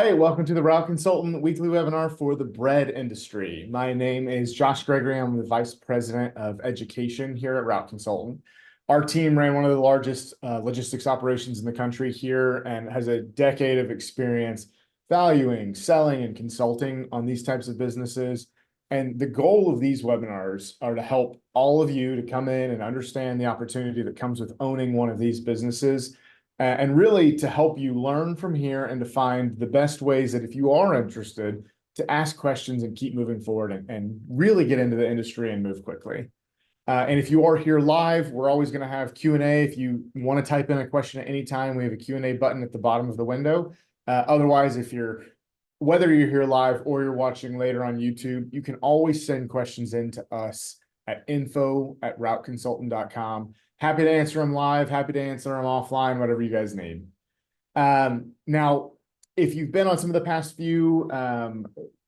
Hey, welcome to the Route Consultant weekly webinar for the bread industry. My name is Josh Gregory. I'm the Vice President of Education here at Route Consultant. Our team ran one of the largest logistics operations in the country here and has a decade of experience valuing, selling, and consulting on these types of businesses. And the goal of these webinars are to help all of you to come in and understand the opportunity that comes with owning one of these businesses and really to help you learn from here and to find the best ways that if you are interested to ask questions and keep moving forward and really get into the industry and move quickly. And if you are here live, we're always going to have Q&A. If you want to type in a question at any time, we have a Q&A button at the bottom of the window. Otherwise, whether you're here live or you're watching later on YouTube, you can always send questions in to us at info@routeconsultant.com. Happy to answer them live, happy to answer them offline, whatever you guys need. Now, if you've been on some of the past few,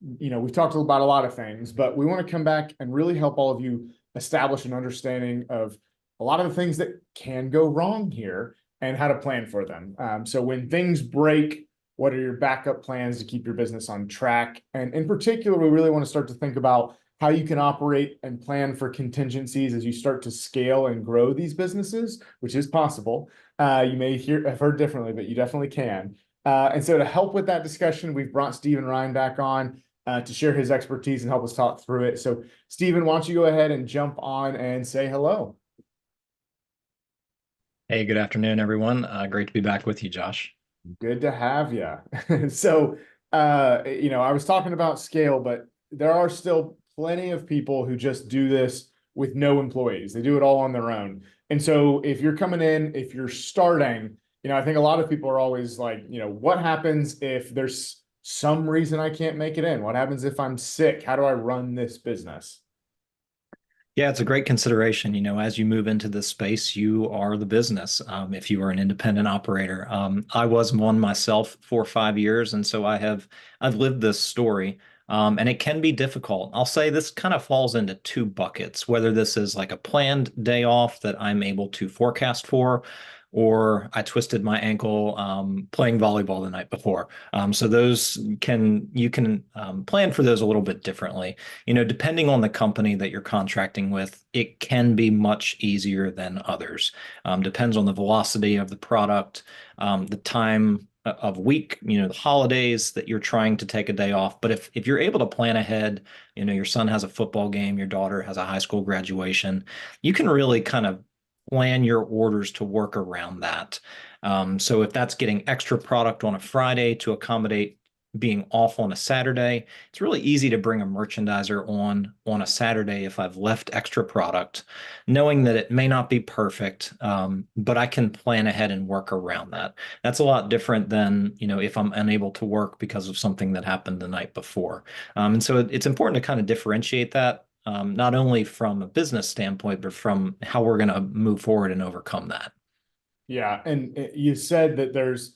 we've talked about a lot of things, but we want to come back and really help all of you establish an understanding of a lot of the things that can go wrong here and how to plan for them. So when things break, what are your backup plans to keep your business on track? And in particular, we really want to start to think about how you can operate and plan for contingencies as you start to scale and grow these businesses, which is possible. You may have heard differently, but you definitely can. And so to help with that discussion, we've brought Stephen Ryan back on to share his expertise and help us talk through it. So Stephen, why don't you go ahead and jump on and say hello? Hey, good afternoon, everyone. Great to be back with you, Josh. Good to have you. So, I was talking about scale, but there are still plenty of people who just do this with no employees. They do it all on their own. And so if you're coming in, if you're starting, I think a lot of people are always like, what happens if there's some reason I can't make it in? What happens if I'm sick? How do I run this business? Yeah, it's a great consideration. As you move into this space, you are the business. If you are an independent operator, I was one myself for 5 years, and so I've lived this story. And it can be difficult. I'll say this kind of falls into two buckets, whether this is like a planned day off that I'm able to forecast for, or I twisted my ankle playing volleyball the night before. So you can plan for those a little bit differently. Depending on the company that you're contracting with, it can be much easier than others. Depends on the velocity of the product, the time of week, the holidays that you're trying to take a day off. But if you're able to plan ahead, your son has a football game, your daughter has a high school graduation, you can really kind of plan your orders to work around that. So if that's getting extra product on a Friday to accommodate being off on a Saturday, it's really easy to bring a merchandiser on a Saturday if I've left extra product, knowing that it may not be perfect, but I can plan ahead and work around that. That's a lot different than, if I'm unable to work because of something that happened the night before. And so it's important to kind of differentiate that, not only from a business standpoint, but from how we're going to move forward and overcome that. Yeah, and you said that there's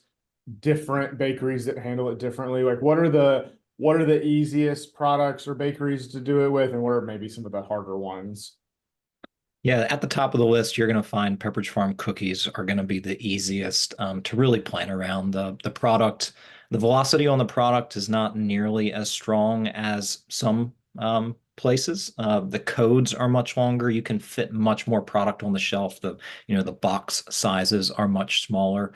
different bakeries that handle it differently. Like what are the easiest products or bakeries to do it with, and what are maybe some of the harder ones? Yeah, at the top of the list, you're going to find Pepperidge Farm cookies are going to be the easiest to really plan around. The product. The velocity on the product is not nearly as strong as some places. The codes are much longer. You can fit much more product on the shelf. The box sizes are much smaller.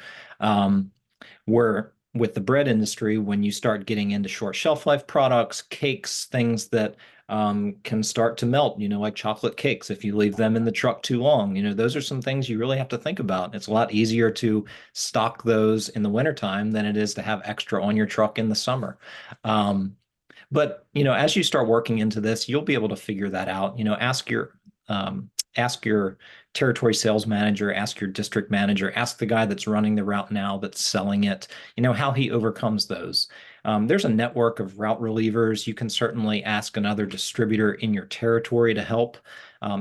Where with the bread industry, when you start getting into short shelf life products, cakes, things that can start to melt, like chocolate cakes, if you leave them in the truck too long, those are some things you really have to think about. It's a lot easier to stock those in the wintertime than it is to have extra on your truck in the summer. But as you start working into this, you'll be able to figure that out. Ask your territory sales manager, ask your district manager, ask the guy that's running the route now that's selling it, how he overcomes those. There's a network of route relievers. You can certainly ask another distributor in your territory to help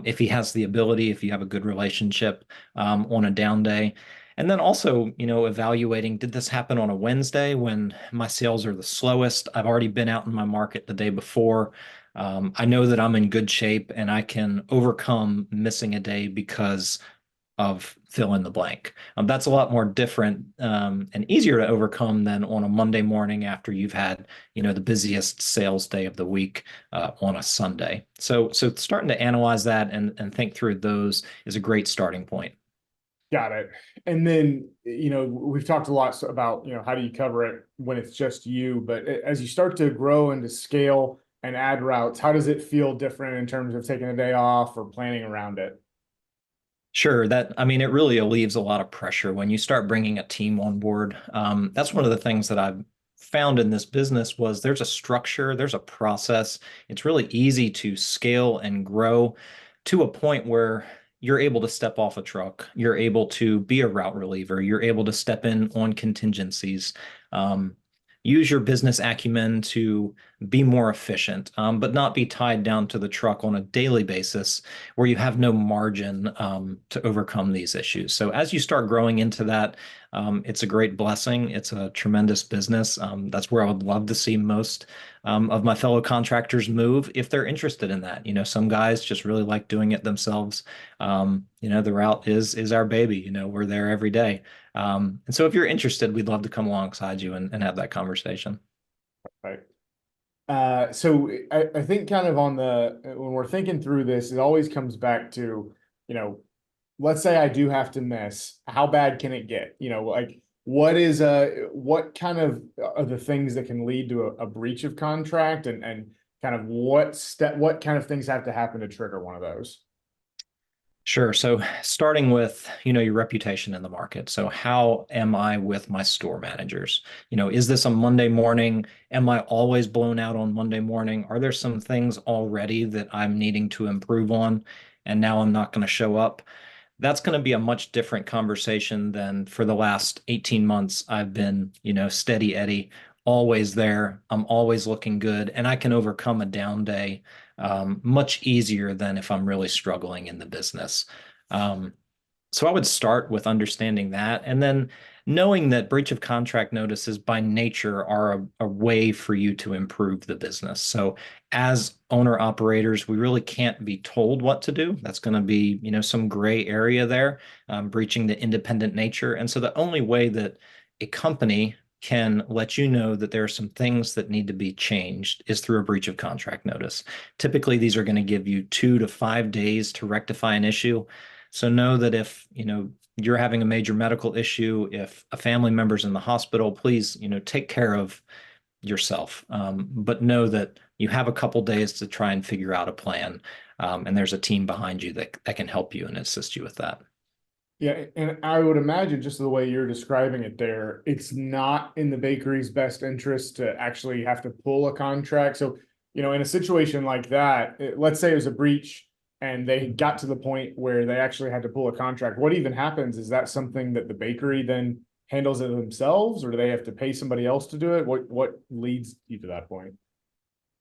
if he has the ability, if you have a good relationship on a down day. And then also, evaluating, did this happen on a Wednesday when my sales are the slowest? I've already been out in my market the day before. I know that I'm in good shape and I can overcome missing a day because of fill in the blank. That's a lot more different and easier to overcome than on a Monday morning after you've had, the busiest sales day of the week on a Sunday. So starting to analyze that and think through those is a great starting point. Got it. And then, we've talked a lot about, how do you cover it when it's just you, but as you start to grow and to scale and add routes, how does it feel different in terms of taking a day off or planning around it? Sure, I mean, it really relieves a lot of pressure when you start bringing a team on board. That's one of the things that I've found in this business was there's a structure, there's a process. It's really easy to scale and grow to a point where you're able to step off a truck, you're able to be a route reliever, you're able to step in on contingencies. Um, Use your business acumen to be more efficient, but not be tied down to the truck on a daily basis where you have no margin to overcome these issues. So as you start growing into that, it's a great blessing. It's a tremendous business. That's where I would love to see most of my fellow contractors move if they're interested in that. Some guys just really like doing it themselves. The route is our baby. We're there every day. And so if you're interested, we'd love to come alongside you and have that conversation. Right. So I think kind of when we're thinking through this, it always comes back to, let's say I do have to miss, how bad can it get? Like what kind of are the things that can lead to a breach of contract and kind of what kind of things have to happen to trigger one of those? Sure. So starting with, your reputation in the market. So how am I with my store managers? Is this a Monday morning? Am I always blown out on Monday morning? Are there some things already that I'm needing to improve on? And now I'm not going to show up? That's going to be a much different conversation than for the last 18 months. I've been, steady Eddie, always there. I'm always looking good, and I can overcome a down day much easier than if I'm really struggling in the business. Um, so I would start with understanding that, and then knowing that breach of contract notices by nature are a way for you to improve the business. So as owner operators, we really can't be told what to do. That's going to be, some gray area there, breaching the independent nature. And so the only way that a company can let you know that there are some things that need to be changed is through a breach of contract notice. Typically, these are going to give you 2 to 5 days to rectify an issue. So know that if, you're having a major medical issue, if a family member's in the hospital, please, take care of yourself. But know that you have a couple days to try and figure out a plan. And there's a team behind you that can help you and assist you with that. Yeah, and I would imagine just the way you're describing it there, it's not in the bakery's best interest to actually have to pull a contract. So, in a situation like that, let's say it was a breach and they got to the point where they actually had to pull a contract. What even happens? Is that something that the bakery then handles it themselves, or do they have to pay somebody else to do it? What leads you to that point?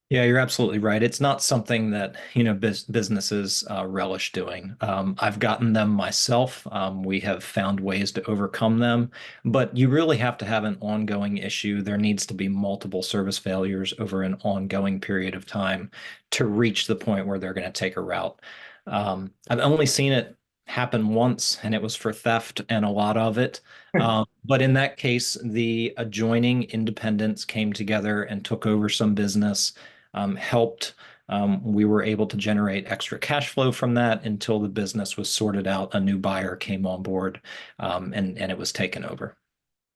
Yeah, you're absolutely right. It's not something that, businesses relish doing. I've gotten them myself. We have found ways to overcome them, but you really have to have an ongoing issue. There needs to be multiple service failures over an ongoing period of time to reach the point where they're going to take a route. I've only seen it happen once, and it was for theft and a lot of it. But in that case, the adjoining independents came together and took over some business, helped. We were able to generate extra cash flow from that until the business was sorted out. A new buyer came on board, and it was taken over.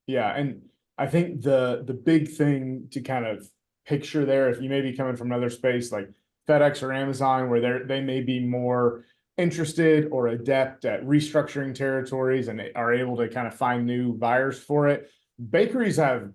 Yeah, and I think the big thing to kind of picture there, if you may be coming from another space like FedEx or Amazon, where they may be more interested or adept at restructuring territories and are able to kind of find new buyers for it. Bakeries have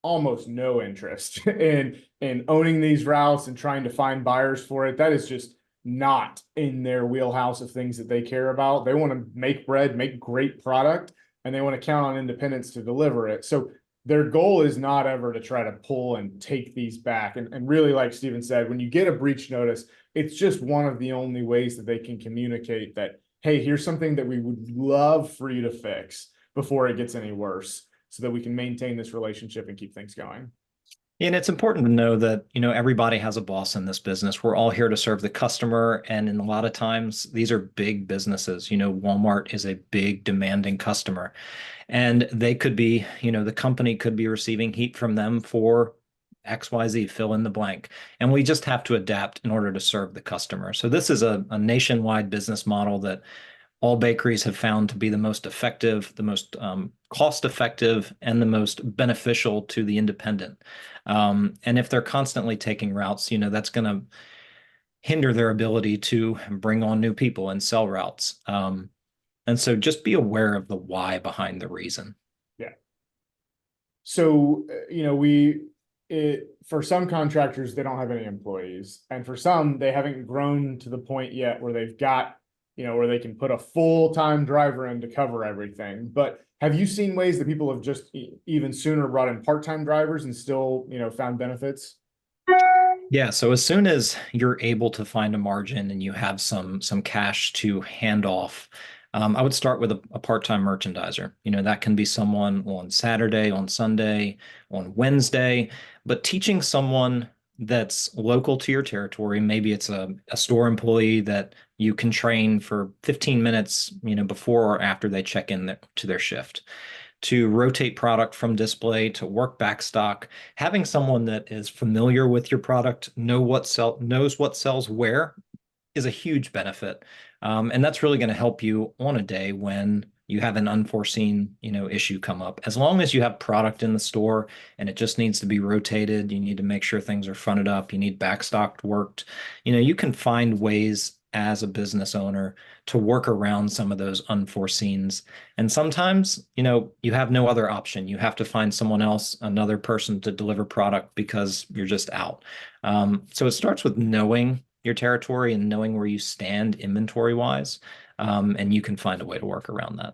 almost no interest in owning these routes and trying to find buyers for it. That is just not in their wheelhouse of things that they care about. They want to make bread, make great product, and they want to count on independence to deliver it. So their goal is not ever to try to pull and take these back. And really, like Steven said, when you get a breach notice, it's just one of the only ways that they can communicate that, hey, here's something that we would love for you to fix before it gets any worse so that we can maintain this relationship and keep things going. And it's important to know that, everybody has a boss in this business. We're all here to serve the customer. And in a lot of times, these are big businesses. Walmart is a big demanding customer. And they could be, the company could be receiving heat from them for XYZ, fill in the blank. And we just have to adapt in order to serve the customer. So this is a nationwide business model that all bakeries have found to be the most effective, the most cost effective, and the most beneficial to the independent. And if they're constantly taking routes, that's going to hinder their ability to bring on new people and sell routes. And so just be aware of the why behind the reason. Yeah. So, for some contractors, they don't have any employees. And for some, they haven't grown to the point yet where they've got, where they can put a full-time driver in to cover everything. But have you seen ways that people have just even sooner brought in part-time drivers and still, found benefits? Yeah, so as soon as you're able to find a margin and you have some cash to hand off, I would start with a part-time merchandiser. That can be someone on Saturday, on Sunday, on Wednesday, but teaching someone that's local to your territory, maybe it's a store employee that you can train for 15 minutes, before or after they check in to their shift to rotate product from display to work back stock. Having someone that is familiar with your product, knows what sells where is a huge benefit. And that's really going to help you on a day when you have an unforeseen, issue come up. As long as you have product in the store and it just needs to be rotated, you need to make sure things are fronted up, you need backstocked, worked, you can find ways as a business owner to work around some of those unforeseens. And sometimes, you have no other option. You have to find someone else, another person to deliver product because you're just out. So it starts with knowing your territory and knowing where you stand inventory wise. And you can find a way to work around that.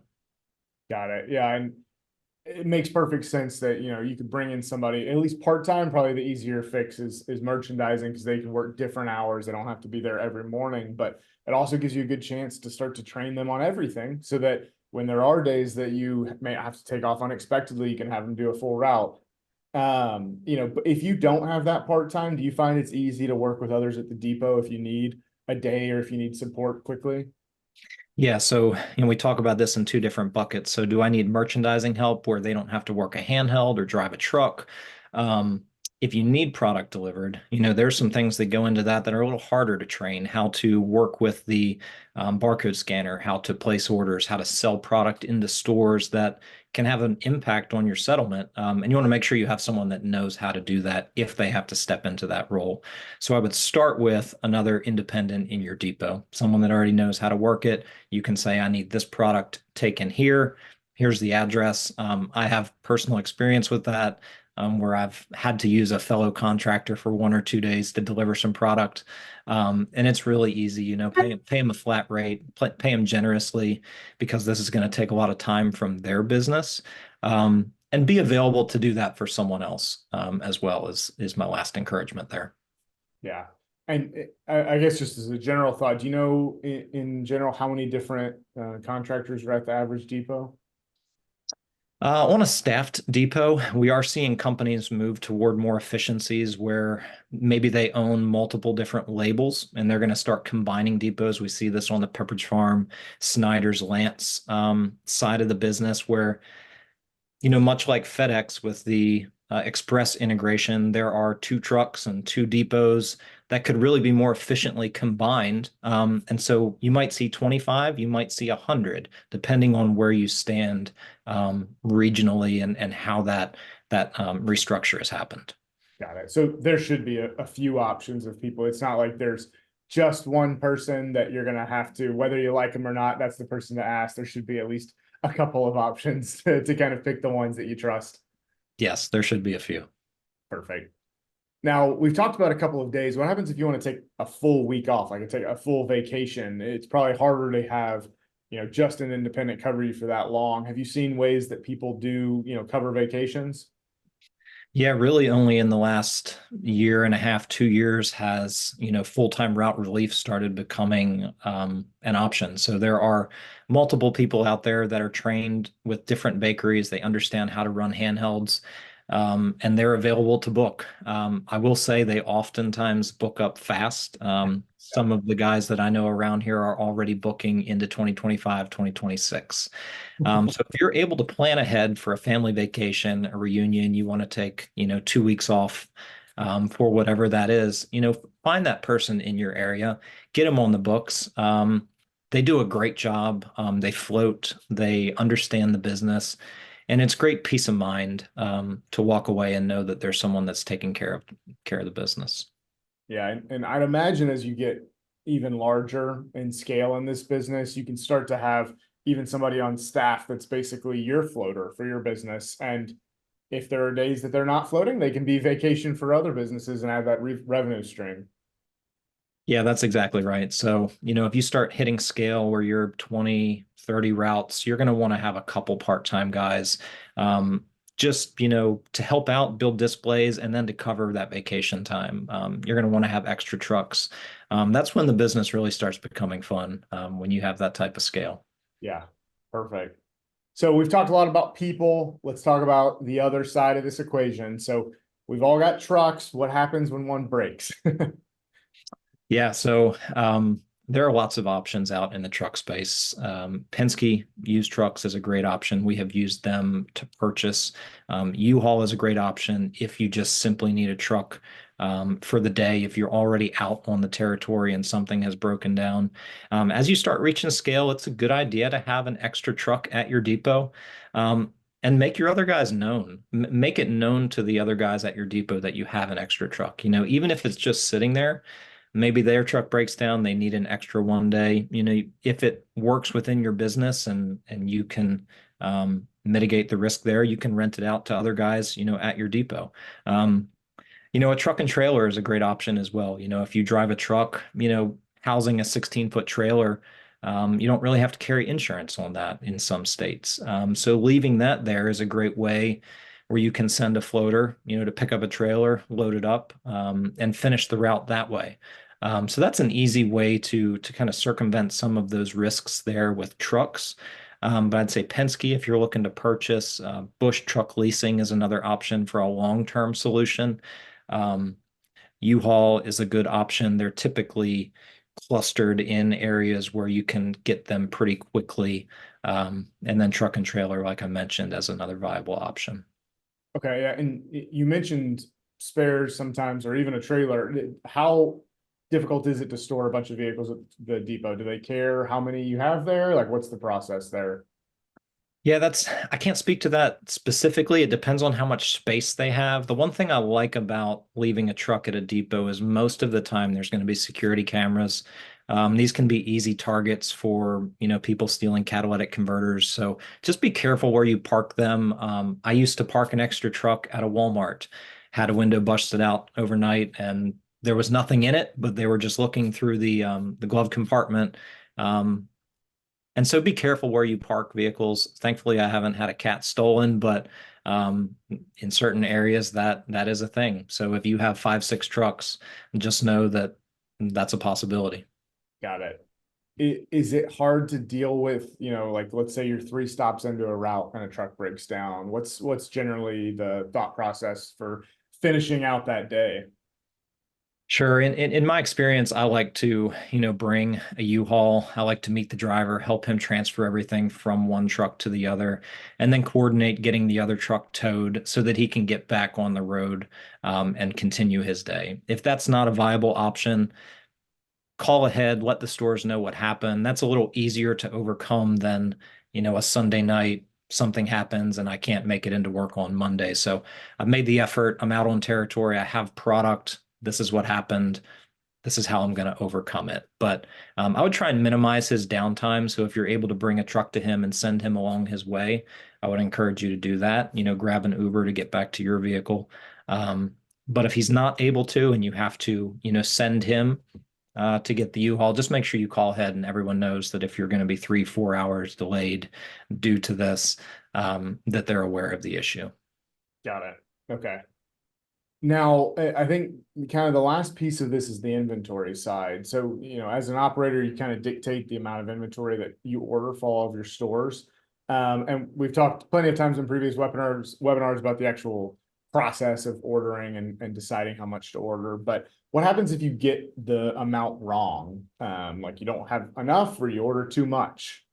Got it. Yeah. And it makes perfect sense that, you could bring in somebody, at least part-time. Probably the easier fix is merchandising, because they can work different hours. They don't have to be there every morning, but it also gives you a good chance to start to train them on everything, so that when there are days that you may have to take off unexpectedly, you can have them do a full route. But if you don't have that part-time, do you find it's easy to work with others at the depot if you need a day or if you need support quickly? Yeah, so we talk about this in two different buckets. So do I need merchandising help where they don't have to work a handheld or drive a truck? Um, if you need product delivered, there's some things that go into that are a little harder to train, how to work with the barcode scanner, how to place orders, how to sell product into stores that can have an impact on your settlement. And you want to make sure you have someone that knows how to do that if they have to step into that role. So I would start with another independent in your depot, someone that already knows how to work it. You can say, I need this product taken here. Here's the address. I have personal experience with that, where I've had to use a fellow contractor for 1 or 2 days to deliver some product. And it's really easy, pay them a flat rate, pay them generously, because this is going to take a lot of time from their business. And be available to do that for someone else, as well, is my last encouragement there. Yeah. And I guess just as a general thought, do you know in general how many different contractors are at the average depot? On a staffed depot, we are seeing companies move toward more efficiencies where maybe they own multiple different labels and they're going to start combining depots. We see this on the Pepperidge Farm, Snyder's, Lance side of the business, where much like FedEx with the express integration, there are two trucks and two depots that could really be more efficiently combined. And so you might see 25, you might see 100, depending on where you stand regionally and how that restructure has happened. Got it. So there should be a few options of people. It's not like there's just one person that you're going to have to, whether you like them or not, that's the person to ask. There should be at least a couple of options to kind of pick the ones that you trust. Yes, there should be a few. Perfect. Now, we've talked about a couple of days. What happens if you want to take a full week off, like take a full vacation? It's probably harder to have, just an independent cover you for that long. Have you seen ways that people do, cover vacations? Yeah, really only in the last year and a half, 2 years has, full-time route relief started becoming an option. So there are multiple people out there that are trained with different bakeries. They understand how to run handhelds. and they're available to book. I will say they oftentimes book up fast. Some of the guys that I know around here are already booking into 2025, 2026. So if you're able to plan ahead for a family vacation, a reunion, you want to take, 2 weeks off for whatever that is, find that person in your area, get them on the books. They do a great job. They float, they understand the business, and it's great peace of mind to walk away and know that there's someone that's taking care of the business. Yeah, and I'd imagine as you get even larger in scale in this business, you can start to have even somebody on staff that's basically your floater for your business. And if there are days that they're not floating, they can be vacation for other businesses and have that revenue stream. Yeah, that's exactly right. So, if you start hitting scale where you're 20, 30 routes, you're going to want to have a couple part-time guys, just, to help out, build displays, and then to cover that vacation time. You're going to want to have extra trucks. That's when the business really starts becoming fun, when you have that type of scale. Yeah, perfect. So we've talked a lot about people. Let's talk about the other side of this equation. So we've all got trucks. What happens when one breaks? Yeah, so there are lots of options out in the truck space. Penske used trucks is a great option. We have used them to purchase. U-Haul is a great option if you just simply need a truck for the day, if you're already out on the territory and something has broken down. As you start reaching scale, it's a good idea to have an extra truck at your depot. And make your other guys known. Make it known to the other guys at your depot that you have an extra truck. Even if it's just sitting there, maybe their truck breaks down, they need an extra one day. If it works within your business and you can mitigate the risk there, you can rent it out to other guys, at your depot. A truck and trailer is a great option as well. If you drive a truck, housing a 16-foot trailer, you don't really have to carry insurance on that in some states. So leaving that there is a great way where you can send a floater, to pick up a trailer, load it up, and finish the route that way. So that's an easy way to kind of circumvent some of those risks there with trucks. But I'd say Penske, if you're looking to purchase, Bush Truck Leasing is another option for a long-term solution. Um, U-Haul is a good option. They're typically clustered in areas where you can get them pretty quickly. And then truck and trailer, like I mentioned, as another viable option. Okay, yeah, and you mentioned spares sometimes, or even a trailer. How difficult is it to store a bunch of vehicles at the depot? Do they care how many you have there? Like, what's the process there? Yeah, I can't speak to that specifically. It depends on how much space they have. The one thing I like about leaving a truck at a depot is most of the time there's going to be security cameras. These can be easy targets for, people stealing catalytic converters. So just be careful where you park them. I used to park an extra truck at a Walmart, had a window busted out overnight, and there was nothing in it, but they were just looking through the glove compartment. And so be careful where you park vehicles. Thankfully, I haven't had a cat stolen, but in certain areas that is a thing. So if you have 5, 6 trucks, just know that that's a possibility. Got it. Is it hard to deal with, like let's say you're 3 stops into a route and a truck breaks down? What's generally the thought process for finishing out that day? Sure. In my experience, I like to, bring a U-Haul. I like to meet the driver, help him transfer everything from one truck to the other, and then coordinate getting the other truck towed so that he can get back on the road, and continue his day. If that's not a viable option, call ahead, let the stores know what happened. That's a little easier to overcome than, a Sunday night, something happens and I can't make it into work on Monday. So I've made the effort. I'm out on territory. I have product. This is what happened. This is how I'm going to overcome it. But I would try and minimize his downtime. So if you're able to bring a truck to him and send him along his way, I would encourage you to do that. Grab an Uber to get back to your vehicle. But if he's not able to and you have to, send him to get the U-Haul, just make sure you call ahead and everyone knows that if you're going to be 3, 4 hours delayed due to this, that they're aware of the issue. Got it. Okay. Now, I think kind of the last piece of this is the inventory side. So, as an operator, you kind of dictate the amount of inventory that you order for all of your stores. And we've talked plenty of times in previous webinars about the actual process of ordering and deciding how much to order. But what happens if you get the amount wrong? Like you don't have enough or you order too much?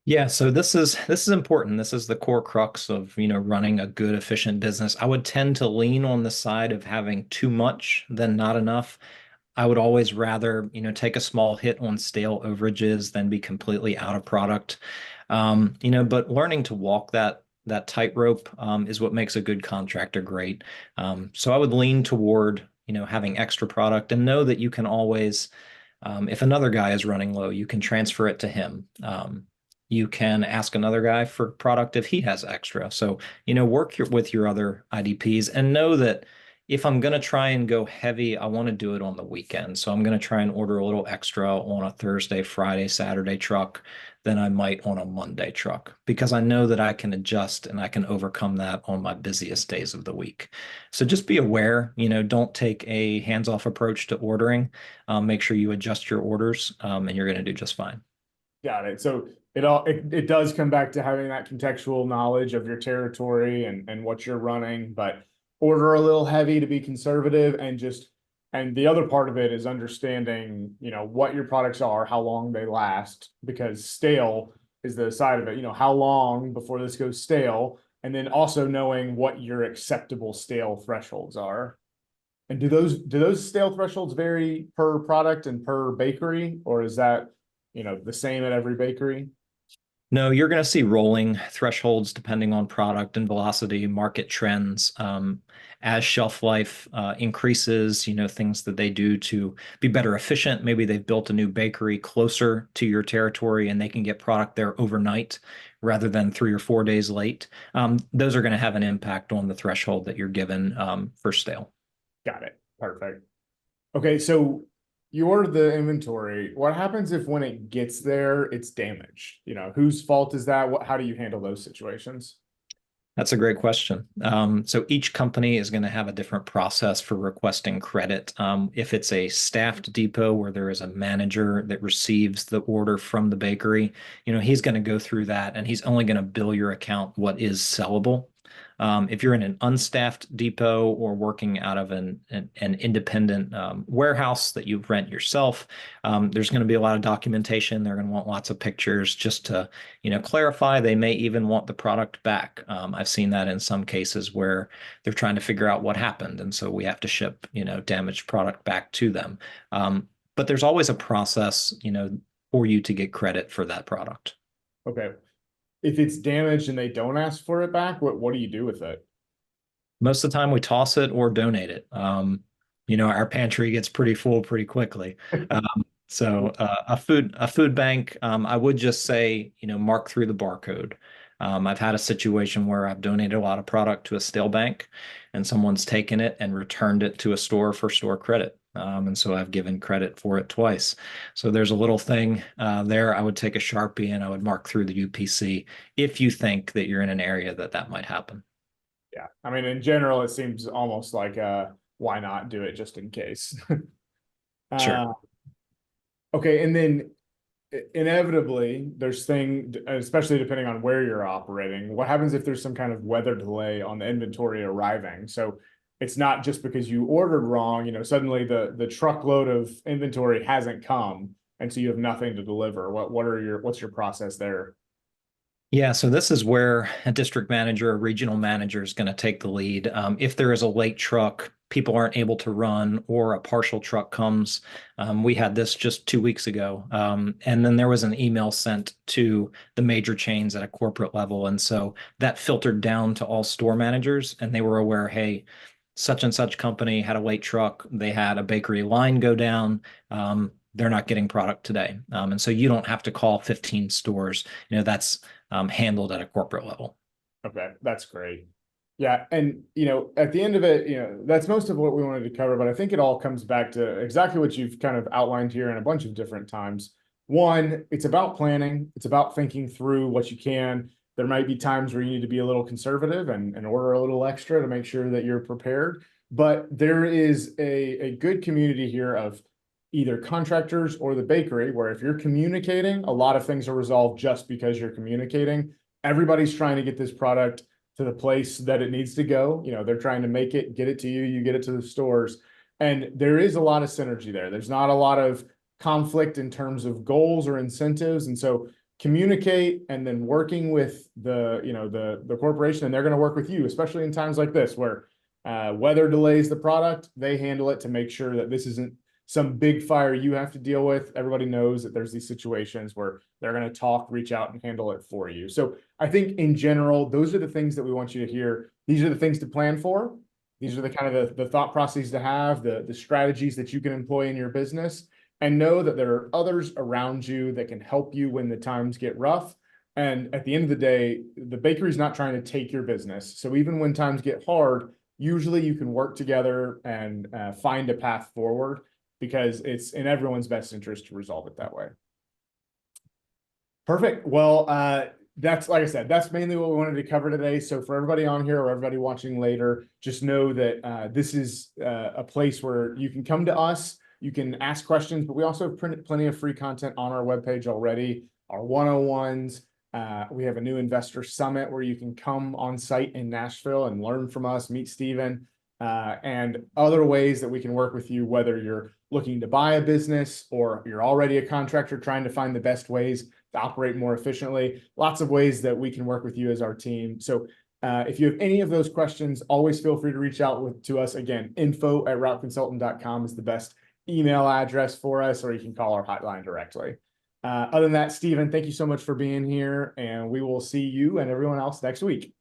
Yeah, so this is important. This is the core crux of, running a good, efficient business. I would tend to lean on the side of having too much than not enough. I would always rather, take a small hit on stale overages than be completely out of product. But learning to walk that tightrope is what makes a good contractor great. So I would lean toward, having extra product and know that you can always, if another guy is running low, you can transfer it to him. You can ask another guy for product if he has extra. So, with your other IDPs and know that if I'm going to try and go heavy, I want to do it on the weekend. So I'm going to try and order a little extra on a Thursday, Friday, Saturday truck than I might on a Monday truck because I know that I can adjust and I can overcome that on my busiest days of the week. So just be aware, don't take a hands-off approach to ordering. Make sure you adjust your orders, and you're going to do just fine. Got it. So it does come back to having that contextual knowledge of your territory and what you're running, but order a little heavy to be conservative and the other part of it is understanding, what your products are, how long they last, because stale is the side of it, how long before this goes stale, and then also knowing what your acceptable stale thresholds are. And do those stale thresholds vary per product and per bakery, or is that the same at every bakery? No, you're going to see rolling thresholds depending on product and velocity, market trends. As shelf life increases, things that they do to be better efficient. Maybe they've built a new bakery closer to your territory and they can get product there overnight rather than 3 or 4 days late. Those are going to have an impact on the threshold that you're given for stale. Got it. Perfect. Okay, so you order the inventory. What happens if when it gets there, it's damaged? Whose fault is that? How do you handle those situations? That's a great question. So each company is going to have a different process for requesting credit. If it's a staffed depot where there is a manager that receives the order from the bakery, he's going to go through that and he's only going to bill your account what is sellable. If you're in an unstaffed depot or working out of an independent warehouse that you rent yourself, there's going to be a lot of documentation. They're going to want lots of pictures just to, clarify. They may even want the product back. I've seen that in some cases where they're trying to figure out what happened, and so we have to ship, damaged product back to them. But there's always a process, for you to get credit for that product. Okay. If it's damaged and they don't ask for it back, what do you do with it? Most of the time we toss it or donate it. Our pantry gets pretty full pretty quickly. A food bank, I would just say, mark through the barcode. I've had a situation where I've donated a lot of product to a stale bank and someone's taken it and returned it to a store for store credit. And so I've given credit for it twice. So there's a little thing there. I would take a Sharpie and I would mark through the UPC if you think that you're in an area that might happen. Yeah. I mean, in general, it seems almost like why not do it just in case? Sure. uh, okay, and then inevitably there's especially depending on where you're operating, what happens if there's some kind of weather delay on the inventory arriving? So it's not just because you ordered wrong, suddenly the truckload of inventory hasn't come and so you have nothing to deliver. What's your process there? Yeah, so this is where a district manager, a regional manager is going to take the lead. If there is a late truck, people aren't able to run, or a partial truck comes. We had this just 2 weeks ago. And then there was an email sent to the major chains at a corporate level. And so that filtered down to all store managers, and they were aware, hey, such and such company had a late truck. They had a bakery line go down. They're not getting product today. And so you don't have to call 15 stores. That's handled at a corporate level. Okay, that's great. Yeah, and at the end of it, that's most of what we wanted to cover, but I think it all comes back to exactly what you've kind of outlined here in a bunch of different times. One, it's about planning, it's about thinking through what you can. There might be times where you need to be a little conservative and order a little extra to make sure that you're prepared. But there is a good community here of either contractors or the bakery, where if you're communicating, a lot of things are resolved just because you're communicating. Everybody's trying to get this product to the place that it needs to go. You know, they're trying to make it, get it to you, you get it to the stores. And there is a lot of synergy there. There's not a lot of conflict in terms of goals or incentives. And so communicate, and then working with the, you know, the corporation, and they're going to work with you, especially in times like this where weather delays the product. They handle it to make sure that this isn't some big fire you have to deal with. Everybody knows that there's these situations where they're going to talk, reach out, and handle it for you. So I think in general, those are the things that we want you to hear. These are the things to plan for. These are the kind of the thought processes to have, the strategies that you can employ in your business, and know that there are others around you that can help you when the times get rough. And at the end of the day, the bakery is not trying to take your business. So even when times get hard, usually you can work together and find a path forward, because it's in everyone's best interest to resolve it that way. Perfect. Well, that's, like I said, that's mainly what we wanted to cover today. So for everybody on here or everybody watching later, just know that this is a place where you can come to us, you can ask questions, but we also have plenty of free content on our webpage already, our 101s. We have a new investor summit where you can come on site in Nashville and learn from us, meet Steven, and other ways that we can work with you, whether you're looking to buy a business or you're already a contractor trying to find the best ways to operate more efficiently. Lots of ways that we can work with you as our team. So if you have any of those questions, always feel free to reach out to us. Again, info@routeconsultant.com is the best email address for us, or you can call our hotline directly. Other than that, Steven, thank you so much for being here, and we will see you and everyone else next week.